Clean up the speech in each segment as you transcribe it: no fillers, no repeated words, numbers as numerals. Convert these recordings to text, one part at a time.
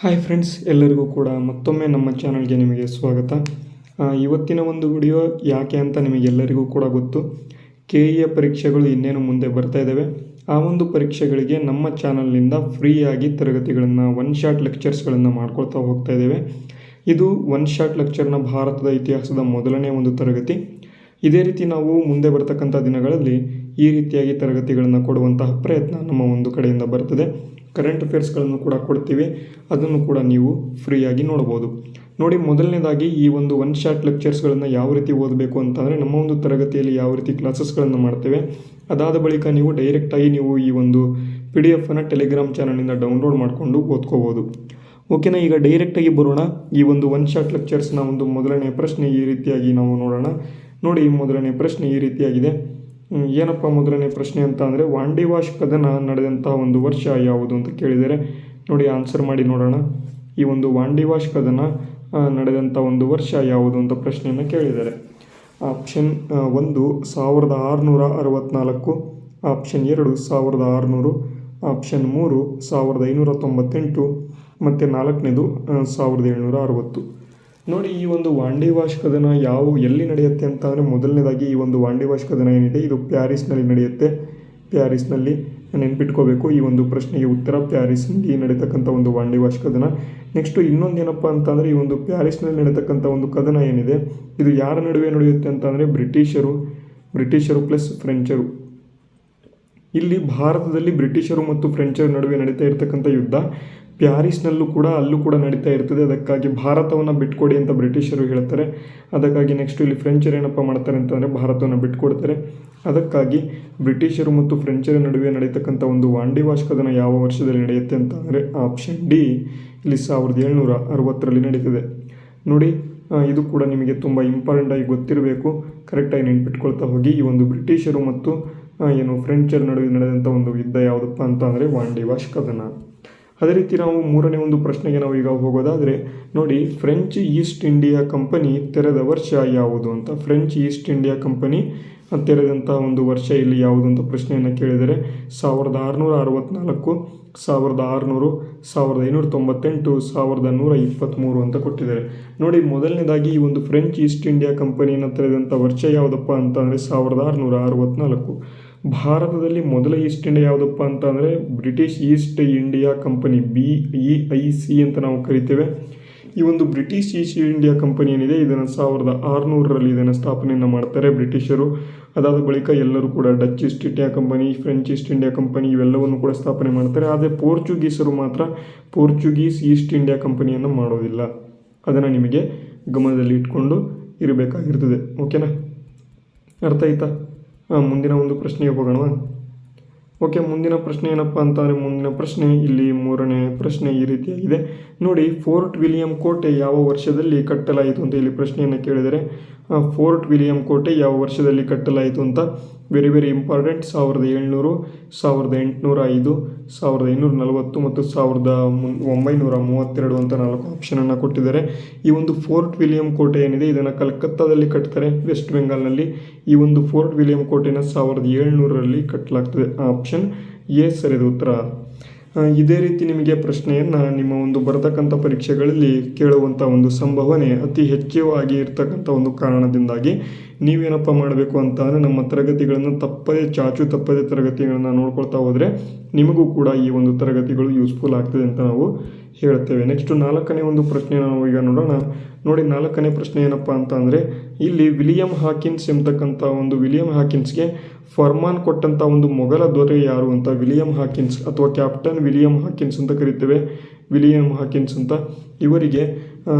Hi friends, ಎಲ್ಲರಿಗೂ ಕೂಡ ಮತ್ತೊಮ್ಮೆ ನಮ್ಮ ಚಾನಲ್ಗೆ ನಿಮಗೆ ಸ್ವಾಗತ. ಇವತ್ತಿನ ಒಂದು ವಿಡಿಯೋ ಯಾಕೆ ಅಂತ ನಿಮಗೆಲ್ಲರಿಗೂ ಕೂಡ ಗೊತ್ತು. KE ಪರೀಕ್ಷೆಗಳು ಇನ್ನೇನು ಮುಂದೆ ಬರ್ತಾ ಇದ್ದಾವೆ. ಆ ಒಂದು ಪರೀಕ್ಷೆಗಳಿಗೆ ನಮ್ಮ ಚಾನಲ್ನಿಂದ ಫ್ರೀಯಾಗಿ ತರಗತಿಗಳನ್ನು ಒನ್ ಶಾಟ್ ಲೆಕ್ಚರ್ಸ್ಗಳನ್ನು ಮಾಡ್ಕೊಳ್ತಾ ಹೋಗ್ತಾ ಇದ್ದೇವೆ. ಇದು ಒನ್ ಶಾಟ್ ಲೆಕ್ಚರ್ನ ಭಾರತದ ಇತಿಹಾಸದ ಮೊದಲನೇ ಒಂದು ತರಗತಿ. ಇದೇ ರೀತಿ ನಾವು ಮುಂದೆ ಬರ್ತಕ್ಕಂಥ ದಿನಗಳಲ್ಲಿ ಈ ರೀತಿಯಾಗಿ ತರಗತಿಗಳನ್ನು ಕೊಡುವಂತಹ ಪ್ರಯತ್ನ ನಮ್ಮ ಒಂದು ಕಡೆಯಿಂದ ಬರ್ತದೆ. ಕರೆಂಟ್ ಅಫೇರ್ಸ್ಗಳನ್ನು ಕೂಡ ಕೊಡ್ತೀವಿ, ಅದನ್ನು ಕೂಡ ನೀವು ಫ್ರೀಯಾಗಿ ನೋಡ್ಬೋದು. ನೋಡಿ, ಮೊದಲನೇದಾಗಿ ಈ ಒಂದು ಒನ್ ಶಾಟ್ ಲೆಕ್ಚರ್ಸ್ಗಳನ್ನು ಯಾವ ರೀತಿ ಓದಬೇಕು ಅಂತಂದರೆ, ನಮ್ಮ ಒಂದು ತರಗತಿಯಲ್ಲಿ ಯಾವ ರೀತಿ ಕ್ಲಾಸಸ್ಗಳನ್ನು ಮಾಡ್ತೇವೆ, ಅದಾದ ಬಳಿಕ ನೀವು ಡೈರೆಕ್ಟಾಗಿ ನೀವು ಈ ಒಂದು PDF ಟೆಲಿಗ್ರಾಮ್ ಚಾನಲ್ನಿಂದ ಡೌನ್ಲೋಡ್ ಮಾಡಿಕೊಂಡು ಓದ್ಕೋಬೋದು. ಓಕೆನಾ, ಈಗ ಡೈರೆಕ್ಟಾಗಿ ಬರೋಣ. ಈ ಒಂದು ಒನ್ ಶಾಟ್ ಲೆಕ್ಚರ್ಸ್ನ ಒಂದು ಮೊದಲನೇ ಪ್ರಶ್ನೆ ಈ ರೀತಿಯಾಗಿ ನಾವು ನೋಡೋಣ. ನೋಡಿ, ಮೊದಲನೇ ಪ್ರಶ್ನೆ ಈ ರೀತಿಯಾಗಿದೆ. ಏನಪ್ಪ ಮೊದಲನೇ ಪ್ರಶ್ನೆ ಅಂತ ಅಂದರೆ, ವಾಂಡಿವಾಶ್ ಕದನ ನಡೆದಂತಹ ಒಂದು ವರ್ಷ ಯಾವುದು ಅಂತ ಕೇಳಿದರೆ, ನೋಡಿ ಆನ್ಸರ್ ಮಾಡಿ ನೋಡೋಣ. ಈ ಒಂದು ವಾಂಡಿವಾಶ್ ಕದನ ನಡೆದಂಥ ಒಂದು ವರ್ಷ ಯಾವುದು ಅಂತ ಪ್ರಶ್ನೆಯನ್ನು ಕೇಳಿದ್ದಾರೆ. ಆಪ್ಷನ್ 1 1664, ಆಪ್ಷನ್ 2 1600, ಆಪ್ಷನ್ 3 1598 ಮತ್ತು 4ನೇದು 1760. ನೋಡಿ, ಈ ಒಂದು ವಾಂಡಿವಾಶ್ ಕದನ ಎಲ್ಲಿ ನಡೆಯುತ್ತೆ ಅಂತ ಅಂದರೆ, ಮೊದಲನೇದಾಗಿ ಈ ಒಂದು ವಾಂಡಿವಾಶ್ ಕದನ ಏನಿದೆ ಇದು ಪ್ಯಾರಿಸ್ನಲ್ಲಿ ನಡೆಯುತ್ತೆ. ಪ್ಯಾರಿಸ್ನಲ್ಲಿ ನೆನ್ಪಿಟ್ಕೋಬೇಕು ಈ ಒಂದು ಪ್ರಶ್ನೆಗೆ ಉತ್ತರ. ಪ್ಯಾರಿಸ್ನಲ್ಲಿ ನಡೀತಕ್ಕಂಥ ಒಂದು ವಾಂಡಿವಾಶ್ ಕದನ. ನೆಕ್ಸ್ಟು ಇನ್ನೊಂದೇನಪ್ಪ ಅಂತಂದರೆ, ಈ ಒಂದು ಪ್ಯಾರಿಸ್ನಲ್ಲಿ ನಡೀತಕ್ಕಂಥ ಒಂದು ಕದನ ಏನಿದೆ ಇದು ಯಾರ ನಡುವೆ ನಡೆಯುತ್ತೆ ಅಂತ ಅಂದರೆ, ಬ್ರಿಟಿಷರು ಪ್ಲಸ್ ಫ್ರೆಂಚರು. ಇಲ್ಲಿ ಭಾರತದಲ್ಲಿ ಬ್ರಿಟಿಷರು ಮತ್ತು ಫ್ರೆಂಚರ ನಡುವೆ ನಡೀತಾ ಇರತಕ್ಕಂಥ ಯುದ್ಧ ಪ್ಯಾರಿಸ್ನಲ್ಲೂ ಕೂಡ ಅಲ್ಲೂ ಕೂಡ ನಡೀತಾ ಇರ್ತದೆ. ಅದಕ್ಕಾಗಿ ಭಾರತವನ್ನು ಬಿಟ್ಕೊಡಿ ಅಂತ ಬ್ರಿಟಿಷರು ಹೇಳ್ತಾರೆ. ಅದಕ್ಕಾಗಿ ನೆಕ್ಸ್ಟ್ ಇಲ್ಲಿ ಫ್ರೆಂಚರು ಏನಪ್ಪ ಮಾಡ್ತಾರೆ ಅಂತಂದರೆ, ಭಾರತವನ್ನು ಬಿಟ್ಕೊಡ್ತಾರೆ. ಅದಕ್ಕಾಗಿ ಬ್ರಿಟಿಷರು ಮತ್ತು ಫ್ರೆಂಚರ ನಡುವೆ ನಡೀತಕ್ಕಂಥ ಒಂದು ವಾಂಡಿವಾಶ್ ಕದನ ಯಾವ ವರ್ಷದಲ್ಲಿ ನಡೆಯುತ್ತೆ ಅಂತ ಅಂದರೆ, ಆಪ್ಷನ್ ಡಿ ಇಲ್ಲಿ 1760ರಲ್ಲಿ ನಡೀತದೆ. ನೋಡಿ, ಇದು ಕೂಡ ನಿಮಗೆ ತುಂಬ ಇಂಪಾರ್ಟೆಂಟಾಗಿ ಗೊತ್ತಿರಬೇಕು, ಕರೆಕ್ಟಾಗಿ ನೆನ್ಪಿಟ್ಕೊಳ್ತಾ ಹೋಗಿ. ಈ ಒಂದು ಬ್ರಿಟಿಷರು ಮತ್ತು ಫ್ರೆಂಚರ ನಡುವೆ ನಡೆದಂಥ ಒಂದು ಯುದ್ಧ ಯಾವುದಪ್ಪ ಅಂತ ಅಂದರೆ ವಾಂಡಿವಾಶ್ ಕದನ. ಅದೇ ರೀತಿ ನಾವು ಮೂರನೇ ಒಂದು ಪ್ರಶ್ನೆಗೆ ನಾವು ಈಗ ಹೋಗೋದಾದರೆ, ನೋಡಿ ಫ್ರೆಂಚ್ ಈಸ್ಟ್ ಇಂಡಿಯಾ ಕಂಪನಿ ತೆರೆದ ವರ್ಷ ಯಾವುದು ಅಂತ. ಫ್ರೆಂಚ್ ಈಸ್ಟ್ ಇಂಡಿಯಾ ಕಂಪನಿ ತೆರೆದಂಥ ಒಂದು ವರ್ಷ ಇಲ್ಲಿ ಯಾವುದು ಅಂತ ಪ್ರಶ್ನೆಯನ್ನು ಕೇಳಿದರೆ, 1664, 1600, 1598, 1123 ಅಂತ ಕೊಟ್ಟಿದ್ದಾರೆ. ನೋಡಿ, ಮೊದಲನೇದಾಗಿ ಈ ಒಂದು ಫ್ರೆಂಚ್ ಈಸ್ಟ್ ಇಂಡಿಯಾ ಕಂಪನಿಯನ್ನು ತೆರೆದಂಥ ವರ್ಷ ಯಾವುದಪ್ಪ ಅಂತ ಅಂದರೆ 1664. ಭಾರತದಲ್ಲಿ ಮೊದಲ ಈಸ್ಟ್ ಇಂಡಿಯಾ ಯಾವುದಪ್ಪ ಅಂತ ಅಂದರೆ British East India company, BEIC ಅಂತ ನಾವು ಕರಿತೇವೆ. ಈ ಒಂದು ಬ್ರಿಟಿಷ್ ಈಸ್ಟ್ ಇಂಡಿಯಾ ಕಂಪನಿ ಏನಿದೆ ಇದನ್ನು 1600ರಲ್ಲಿ ಇದನ್ನು ಸ್ಥಾಪನೆಯನ್ನು ಮಾಡ್ತಾರೆ ಬ್ರಿಟಿಷರು. ಅದಾದ ಬಳಿಕ ಎಲ್ಲರೂ ಕೂಡ Dutch East India company, French East India company ಇವೆಲ್ಲವನ್ನು ಕೂಡ ಸ್ಥಾಪನೆ ಮಾಡ್ತಾರೆ. ಆದರೆ ಪೋರ್ಚುಗೀಸರು ಮಾತ್ರ ಪೋರ್ಚುಗೀಸ್ ಈಸ್ಟ್ ಇಂಡಿಯಾ ಕಂಪನಿಯನ್ನು ಮಾಡೋದಿಲ್ಲ. ಅದನ್ನು ನಿಮಗೆ ಗಮನದಲ್ಲಿ ಇಟ್ಕೊಂಡು ಇರಬೇಕಾಗಿರ್ತದೆ. ಓಕೆನಾ, ಅರ್ಥ ಆಯ್ತಾ? ಮುಂದಿನ ಒಂದು ಪ್ರಶ್ನೆಗೆ ಹೋಗೋಣ. ಓಕೆ, ಮುಂದಿನ ಪ್ರಶ್ನೆ ಏನಪ್ಪ ಅಂತಂದರೆ, ಮುಂದಿನ ಪ್ರಶ್ನೆ ಇಲ್ಲಿ ಮೂರನೇ ಪ್ರಶ್ನೆ ಈ ರೀತಿಯಾಗಿದೆ. ನೋಡಿ, ಫೋರ್ಟ್ ವಿಲಿಯಂ ಕೋಟೆ ಯಾವ ವರ್ಷದಲ್ಲಿ ಕಟ್ಟಲಾಯಿತು ಅಂತ ಇಲ್ಲಿ ಪ್ರಶ್ನೆಯನ್ನು ಕೇಳಿದರೆ, ಫೋರ್ಟ್ ವಿಲಿಯಂ ಕೋಟೆ ಯಾವ ವರ್ಷದಲ್ಲಿ ಕಟ್ಟಲಾಯಿತು ಅಂತ ವೆರಿ ಇಂಪಾರ್ಟೆಂಟ್. 1700, 1805, 1540 ಮತ್ತು 1932 ಅಂತ 4 ಆಪ್ಷನನ್ನು ಕೊಟ್ಟಿದ್ದಾರೆ. ಈ ಒಂದು ಫೋರ್ಟ್ ವಿಲಿಯಂ ಕೋಟೆ ಏನಿದೆ ಇದನ್ನು ಕಲ್ಕತ್ತಾದಲ್ಲಿ ಕಟ್ತಾರೆ, ವೆಸ್ಟ್ ಬೆಂಗಾಲ್ನಲ್ಲಿ. ಈ ಒಂದು ಫೋರ್ಟ್ ವಿಲಿಯಂ ಕೋಟೆನ 1700ರಲ್ಲಿ ಕಟ್ಟಲಾಗ್ತದೆ. ಆಪ್ಷನ್ ಎ ಸರಿಯಾದ ಉತ್ತರ. ಇದೇ ರೀತಿ ನಿಮಗೆ ಪ್ರಶ್ನೆಯನ್ನು ನಿಮ್ಮ ಒಂದು ಬರತಕ್ಕಂಥ ಪರೀಕ್ಷೆಗಳಲ್ಲಿ ಕೇಳುವಂಥ ಒಂದು ಸಂಭಾವನೆ ಅತಿ ಹೆಚ್ಚಾಗಿ ಇರ್ತಕ್ಕಂಥ ಒಂದು ಕಾರಣದಿಂದಾಗಿ ನೀವೇನಪ್ಪ ಮಾಡಬೇಕು ಅಂತ ಅಂದರೆ, ನಮ್ಮ ತರಗತಿಗಳನ್ನು ಚಾಚು ತಪ್ಪದೆ ತರಗತಿಗಳನ್ನು ನೋಡ್ಕೊಳ್ತಾ ಹೋದರೆ ನಿಮಗೂ ಕೂಡ ಈ ಒಂದು ತರಗತಿಗಳು ಯೂಸ್ಫುಲ್ ಆಗ್ತದೆ ಅಂತ ನಾವು ಹೇಳ್ತೇವೆ. ನೆಕ್ಸ್ಟು 4ನೇ ಒಂದು ಪ್ರಶ್ನೆ ನಾವು ಈಗ ನೋಡೋಣ. ನೋಡಿ, 4ನೇ ಪ್ರಶ್ನೆ ಏನಪ್ಪ ಅಂತ ಅಂದರೆ, ಇಲ್ಲಿ ವಿಲಿಯಂ ಹಾಕಿನ್ಸ್ ಎಂಬತಕ್ಕಂಥ ಒಂದು ವಿಲಿಯಂ ಹಾಕಿನ್ಸ್ಗೆ ಫರ್ಮಾನ್ ಕೊಟ್ಟಂಥ ಒಂದು ಮೊಘಲ ದೊರೆ ಯಾರು ಅಂತ. ವಿಲಿಯಂ ಹಾಕಿನ್ಸ್ ಅಥವಾ ಕ್ಯಾಪ್ಟನ್ ವಿಲಿಯಂ ಹಾಕಿನ್ಸ್ ಅಂತ ಕರಿತೇವೆ, ವಿಲಿಯಂ ಹಾಕಿನ್ಸ್ ಅಂತ. ಇವರಿಗೆ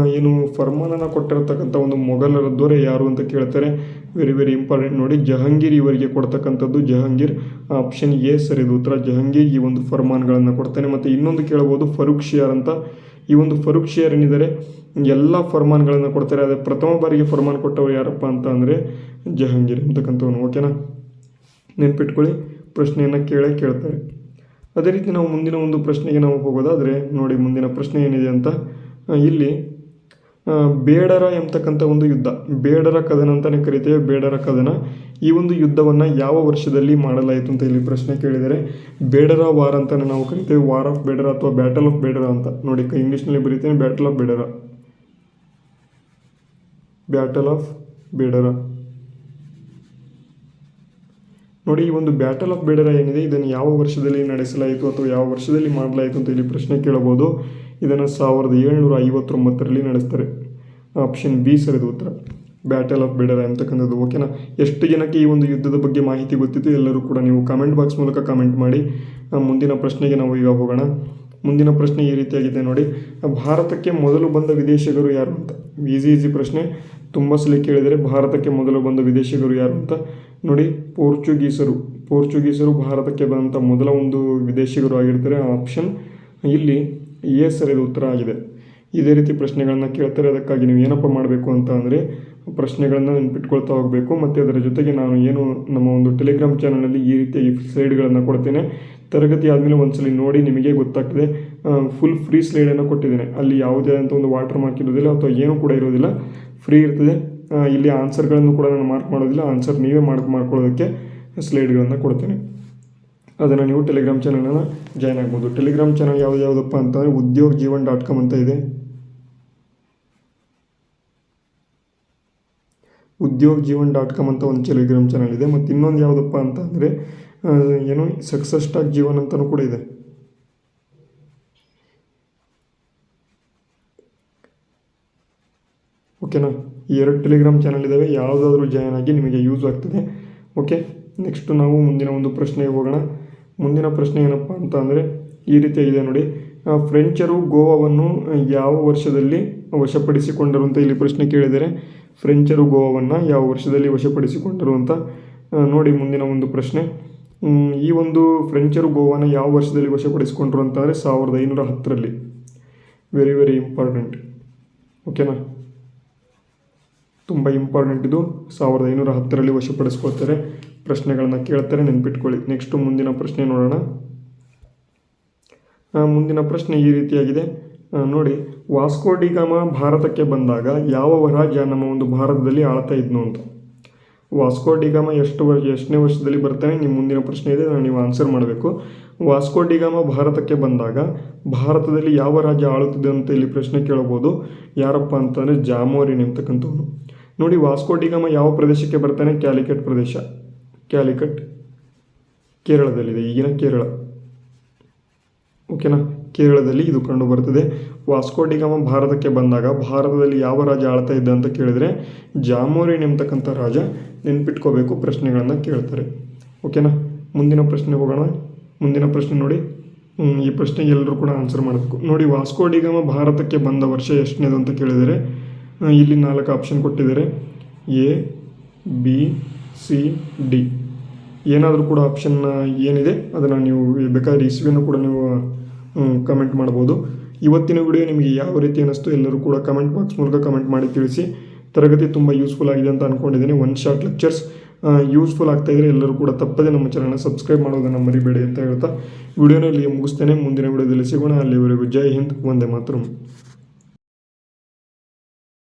ಫರ್ಮಾನನ್ನು ಕೊಟ್ಟಿರತಕ್ಕಂಥ ಒಂದು ಮೊಘಲರ ದೊರೆ ಯಾರು ಅಂತ ಕೇಳ್ತಾರೆ. Very important. ನೋಡಿ, ಜಹಾಂಗೀರ್ ಇವರಿಗೆ ಕೊಡ್ತಕ್ಕಂಥದ್ದು. ಜಹಾಂಗೀರ್ ಆಪ್ಷನ್ ಎ ಸರಿಯಾದ ಉತ್ತರ. ಜಹಾಂಗೀರ್ ಈ ಒಂದು ಫರ್ಮಾನ್ಗಳನ್ನು ಕೊಡ್ತಾನೆ. ಮತ್ತು ಇನ್ನೊಂದು ಕೇಳಬಹುದು ಫರೂಕ್ ಶಿಯಾರ್ ಅಂತ. ಈ ಒಂದು ಫರೂಕ್ ಶಿಯಾರ್ ಏನಿದ್ದಾರೆ ಎಲ್ಲ ಫರ್ಮಾನ್ಗಳನ್ನು ಕೊಡ್ತಾರೆ. ಆದರೆ ಪ್ರಥಮ ಬಾರಿಗೆ ಫರ್ಮಾನ್ ಕೊಟ್ಟವರು ಯಾರಪ್ಪ ಅಂತ ಅಂದರೆ ಜಹಾಂಗೀರ್ ಅಂತಕ್ಕಂಥವನು. ಓಕೆನಾ, ನೆನ್ಪಿಟ್ಕೊಳ್ಳಿ, ಪ್ರಶ್ನೆಯನ್ನು ಕೇಳ್ತಾರೆ. ಅದೇ ರೀತಿ ನಾವು ಮುಂದಿನ ಒಂದು ಪ್ರಶ್ನೆಗೆ ನಾವು ಹೋಗೋದಾದರೆ, ನೋಡಿ ಮುಂದಿನ ಪ್ರಶ್ನೆ ಏನಿದೆ ಅಂತ ಇಲ್ಲಿ ಬೇಡರ ಎಂಬತಕ್ಕಂಥ ಒಂದು ಯುದ್ಧ, ಬೇಡರ ಕದನ ಅಂತಲೇ ಕರಿತೇವೆ, ಬೇಡರ ಕದನ. ಈ ಒಂದು ಯುದ್ಧವನ್ನು ಯಾವ ವರ್ಷದಲ್ಲಿ ಮಾಡಲಾಯಿತು ಅಂತ ಇಲ್ಲಿ ಪ್ರಶ್ನೆ ಕೇಳಿದರೆ, ಬೇಡರ ವಾರ್ ಅಂತಲೇ ನಾವು ಕರಿತೇವೆ, ವಾರ್ ಆಫ್ ಬೇಡರ ಅಥವಾ ಬ್ಯಾಟಲ್ ಆಫ್ ಬೇಡರ ಅಂತ. ನೋಡಿ ಇಂಗ್ಲೀಷ್ನಲ್ಲಿ ಬರೀತೇನೆ, battle of Bedara, battle of ಬೇಡರ. ನೋಡಿ ಈ ಒಂದು ಬ್ಯಾಟಲ್ ಆಫ್ ಬೇಡರ ಏನಿದೆ, ಇದನ್ನು ಯಾವ ವರ್ಷದಲ್ಲಿ ನಡೆಸಲಾಯಿತು ಅಥವಾ ಯಾವ ವರ್ಷದಲ್ಲಿ ಮಾಡಲಾಯಿತು ಅಂತ ಇಲ್ಲಿ ಪ್ರಶ್ನೆ ಕೇಳಬಹುದು. ಇದನ್ನು 1759ರಲ್ಲಿ ನಡೆಸ್ತಾರೆ. ಆಪ್ಷನ್ ಬಿ ಸರಿದ ಉತ್ತರ, ಬ್ಯಾಟಲ್ ಆಫ್ ಬೇಡರ ಅಂತಕ್ಕಂಥದ್ದು. ಓಕೆನಾ? ಎಷ್ಟು ಜನಕ್ಕೆ ಈ ಒಂದು ಯುದ್ಧದ ಬಗ್ಗೆ ಮಾಹಿತಿ ಗೊತ್ತಿತ್ತು ಎಲ್ಲರೂ ಕೂಡ ನೀವು ಕಾಮೆಂಟ್ ಬಾಕ್ಸ್ ಮೂಲಕ ಕಾಮೆಂಟ್ ಮಾಡಿ. ಮುಂದಿನ ಪ್ರಶ್ನೆಗೆ ನಾವು ಈಗ ಹೋಗೋಣ. ಮುಂದಿನ ಪ್ರಶ್ನೆ ಈ ರೀತಿಯಾಗಿದೆ ನೋಡಿ, ಭಾರತಕ್ಕೆ ಮೊದಲು ಬಂದ ವಿದೇಶಿಗರು ಯಾರು ಅಂತ. ಈಸಿ ಪ್ರಶ್ನೆ, ತುಂಬ ಸಲ ಕೇಳಿದರೆ ಭಾರತಕ್ಕೆ ಮೊದಲು ಬಂದ ವಿದೇಶಿಗರು ಯಾರು ಅಂತ. ನೋಡಿ, ಪೋರ್ಚುಗೀಸರು ಭಾರತಕ್ಕೆ ಬಂದಂಥ ಮೊದಲ ಒಂದು ವಿದೇಶಿಗರು ಆಗಿರ್ತಾರೆ. ಆಪ್ಷನ್ ಇಲ್ಲಿ ಎ ಸರಿದ ಉತ್ತರ ಆಗಿದೆ. ಇದೇ ರೀತಿ ಪ್ರಶ್ನೆಗಳನ್ನು ಕೇಳ್ತಾರೆ. ಅದಕ್ಕಾಗಿ ನೀವು ಏನಪ್ಪ ಮಾಡಬೇಕು ಅಂತ ಅಂದರೆ ಪ್ರಶ್ನೆಗಳನ್ನು ನೆನಪಿಟ್ಕೊಳ್ತಾ ಹೋಗಬೇಕು. ಮತ್ತು ಅದರ ಜೊತೆಗೆ ನಾನು ಏನು ನಮ್ಮ ಒಂದು ಟೆಲಿಗ್ರಾಮ್ ಚಾನಲಲ್ಲಿ ಈ ರೀತಿಯಾಗಿ ಸ್ಲೈಡ್ಗಳನ್ನು ಕೊಡ್ತೇನೆ. ತರಗತಿ ಆದಮೇಲೆ ಒಂದ್ಸಲಿ ನೋಡಿ, ನಿಮಗೆ ಗೊತ್ತಾಗ್ತದೆ. ಫುಲ್ ಫ್ರೀ ಸ್ಲೈಡನ್ನು ಕೊಟ್ಟಿದ್ದೇನೆ. ಅಲ್ಲಿ ಯಾವುದೇ ಅಂತ ಒಂದು ವಾಟರ್ ಮಾರ್ಕ್ ಇರೋದಿಲ್ಲ ಅಥವಾ ಏನೂ ಕೂಡ ಇರೋದಿಲ್ಲ, ಫ್ರೀ ಇರ್ತದೆ. ಇಲ್ಲಿ ಆನ್ಸರ್ಗಳನ್ನು ಕೂಡ ನಾನು ಮಾರ್ಕ್ ಮಾಡೋದಿಲ್ಲ, ಆನ್ಸರ್ ನೀವೇ ಮಾಡ್ಕೊಳ್ಳೋದಕ್ಕೆ ಸ್ಲೈಡ್ಗಳನ್ನು ಕೊಡ್ತೇನೆ. ಅದನ್ನು ನೀವು ಟೆಲಿಗ್ರಾಮ್ ಚಾನಲನ್ನು ಜಾಯ್ನ್ ಆಗ್ಬೋದು. ಟೆಲಿಗ್ರಾಮ್ ಚಾನಲ್ ಯಾವುದಪ್ಪ ಅಂತಂದರೆ udyogjeevan.com ಅಂತ ಇದೆ. udyogjeevan.com ಅಂತ ಒಂದು ಟೆಲಿಗ್ರಾಮ್ ಚಾನಲ್ ಇದೆ. ಮತ್ತು ಇನ್ನೊಂದು ಯಾವುದಪ್ಪ ಅಂತ ಅಂದರೆ ಏನು ಸಕ್ಸಸ್ ಸ್ಟಾಕ್ ಜೀವನ್ ಅಂತಲೂ ಕೂಡ ಇದೆ. ಓಕೆನಾ? ಈ 2 ಟೆಲಿಗ್ರಾಮ್ ಚಾನಲ್ ಇದ್ದಾವೆ, ಯಾವುದಾದ್ರೂ ಜಾಯ್ನ್ ಆಗಿ ನಿಮಗೆ ಯೂಸ್ ಆಗ್ತದೆ. ಓಕೆ, ನೆಕ್ಸ್ಟ್ ನಾವು ಮುಂದಿನ ಒಂದು ಪ್ರಶ್ನೆಗೆ ಹೋಗೋಣ. ಮುಂದಿನ ಪ್ರಶ್ನೆ ಏನಪ್ಪ ಅಂತ ಅಂದರೆ ಈ ರೀತಿಯಾಗಿದೆ ನೋಡಿ, ಫ್ರೆಂಚರು ಗೋವಾವನ್ನು ಯಾವ ವರ್ಷದಲ್ಲಿ ವಶಪಡಿಸಿಕೊಂಡರು ಅಂತ ಇಲ್ಲಿ ಪ್ರಶ್ನೆ ಕೇಳಿದರೆ, ಫ್ರೆಂಚರು ಗೋವಾವನ್ನು ಯಾವ ವರ್ಷದಲ್ಲಿ ವಶಪಡಿಸಿಕೊಂಡರು ಅಂತ. ನೋಡಿ ಮುಂದಿನ ಒಂದು ಪ್ರಶ್ನೆ, ಈ ಒಂದು ಫ್ರೆಂಚರು ಗೋವಾನ ಯಾವ ವರ್ಷದಲ್ಲಿ ವಶಪಡಿಸಿಕೊಂಡ್ರು ಅಂತಂದರೆ 1510ರಲ್ಲಿ. Very important. ಓಕೆನಾ? ತುಂಬ ಇಂಪಾರ್ಟೆಂಟ್ ಇದು. 1510ರಲ್ಲಿ ವಶಪಡಿಸ್ಕೊಳ್ತಾರೆ. ಪ್ರಶ್ನೆಗಳನ್ನು ಕೇಳ್ತಾರೆ, ನೆನ್ಪಿಟ್ಕೊಳ್ಳಿ. ನೆಕ್ಸ್ಟು ಮುಂದಿನ ಪ್ರಶ್ನೆ ನೋಡೋಣ. ಮುಂದಿನ ಪ್ರಶ್ನೆ ಈ ರೀತಿಯಾಗಿದೆ ನೋಡಿ, ವಾಸ್ಕೋ ಡಿ ಗಾಮ ಭಾರತಕ್ಕೆ ಬಂದಾಗ ಯಾವ ರಾಜ ನಮ್ಮ ಒಂದು ಭಾರತದಲ್ಲಿ ಆಳ್ತಾ ಇದ್ನು ಅಂತ. ವಾಸ್ಕೋ ಡಿ ಗಾಮ ಎಷ್ಟನೇ ವರ್ಷದಲ್ಲಿ ಬರ್ತಾನೆ, ನಿಮ್ಮ ಮುಂದಿನ ಪ್ರಶ್ನೆ ಇದೆ, ನೀವು ಆನ್ಸರ್ ಮಾಡಬೇಕು. ವಾಸ್ಕೋ ಡಿ ಗಾಮ ಭಾರತಕ್ಕೆ ಬಂದಾಗ ಭಾರತದಲ್ಲಿ ಯಾವ ರಾಜ್ಯ ಆಳುತ್ತಿದೆ ಅಂತ ಇಲ್ಲಿ ಪ್ರಶ್ನೆ ಕೇಳಬಹುದು. ಯಾರಪ್ಪ ಅಂತಂದರೆ ಜಾಮೋರಿನ್ ಎಂಬತಕ್ಕಂಥವನು. ನೋಡಿ, ವಾಸ್ಕೋ ಡಿ ಗಾಮ ಯಾವ ಪ್ರದೇಶಕ್ಕೆ ಬರ್ತಾನೆ, ಕ್ಯಾಲಿಕಟ್ ಪ್ರದೇಶ. ಕ್ಯಾಲಿಕಟ್ ಕೇರಳದಲ್ಲಿದೆ, ಈಗಿನ ಕೇರಳ. ಓಕೆನಾ? ಕೇರಳದಲ್ಲಿ ಇದು ಕಂಡು ಬರ್ತದೆ. ವಾಸ್ಕೋ ಡಿ ಗಾಮ ಭಾರತಕ್ಕೆ ಬಂದಾಗ ಭಾರತದಲ್ಲಿ ಯಾವ ರಾಜ ಆಳ್ತಾ ಇದ್ದ ಅಂತ ಕೇಳಿದರೆ ಜಾಮೋರಿನ್ ಎಂಬತಕ್ಕಂಥ ರಾಜ. ನೆನ್ಪಿಟ್ಕೋಬೇಕು, ಪ್ರಶ್ನೆಗಳನ್ನು ಕೇಳ್ತಾರೆ. ಓಕೆನಾ? ಮುಂದಿನ ಪ್ರಶ್ನೆ ಹೋಗೋಣ. ಮುಂದಿನ ಪ್ರಶ್ನೆ ನೋಡಿ, ಈ ಪ್ರಶ್ನೆಗೆ ಎಲ್ಲರೂ ಕೂಡ ಆನ್ಸರ್ ಮಾಡಬೇಕು. ನೋಡಿ, ವಾಸ್ಕೋ ಡಿ ಗಾಮ ಭಾರತಕ್ಕೆ ಬಂದ ವರ್ಷ ಎಷ್ಟನೇದು ಅಂತ ಕೇಳಿದರೆ ಇಲ್ಲಿ 4 ಆಪ್ಷನ್ ಕೊಟ್ಟಿದ್ದಾರೆ, ಎ, ಬಿ, ಸಿ, ಡಿ. ಏನಾದರೂ ಕೂಡ ಆಪ್ಷನ್ ಏನಿದೆ ಅದನ್ನು ನೀವು ಬೇಕಾದ್ರೆ ಇಸ್ವಿಯನ್ನು ಕೂಡ ನೀವು ಕಮೆಂಟ್ ಮಾಡ್ಬೋದು. ಇವತ್ತಿನ ವಿಡಿಯೋ ನಿಮಗೆ ಯಾವ ರೀತಿ ಅನ್ನಿಸ್ತು ಎಲ್ಲರೂ ಕೂಡ ಕಮೆಂಟ್ ಬಾಕ್ಸ್ ಮೂಲಕ ಕಮೆಂಟ್ ಮಾಡಿ ತಿಳಿಸಿ. ತರಗತಿ ತುಂಬ ಯೂಸ್ಫುಲ್ ಆಗಿದೆ ಅಂತ ಅಂದ್ಕೊಂಡಿದ್ದೇನೆ. ಒನ್ ಶಾಟ್ ಲೆಕ್ಚರ್ಸ್ ಯೂಸ್ಫುಲ್ ಆಗ್ತಾಯಿದ್ರೆ ಎಲ್ಲರೂ ಕೂಡ ತಪ್ಪದೆ ನಮ್ಮ ಚಾನಲ್ನ ಸಬ್ಸ್ಕ್ರೈಬ್ ಮಾಡೋದನ್ನು ಮರಿಬೇಡಿ ಅಂತ ಹೇಳ್ತಾ ವಿಡಿಯೋನ ಇಲ್ಲಿ ಮುಗಿಸ್ತೇನೆ. ಮುಂದಿನ ವಿಡಿಯೋದಲ್ಲಿ ಸಿಗೋಣ. ಅಲ್ಲಿವರೆಗೂ ಜೈ ಹಿಂದ್, ವಂದೇ ಮಾತರಂ.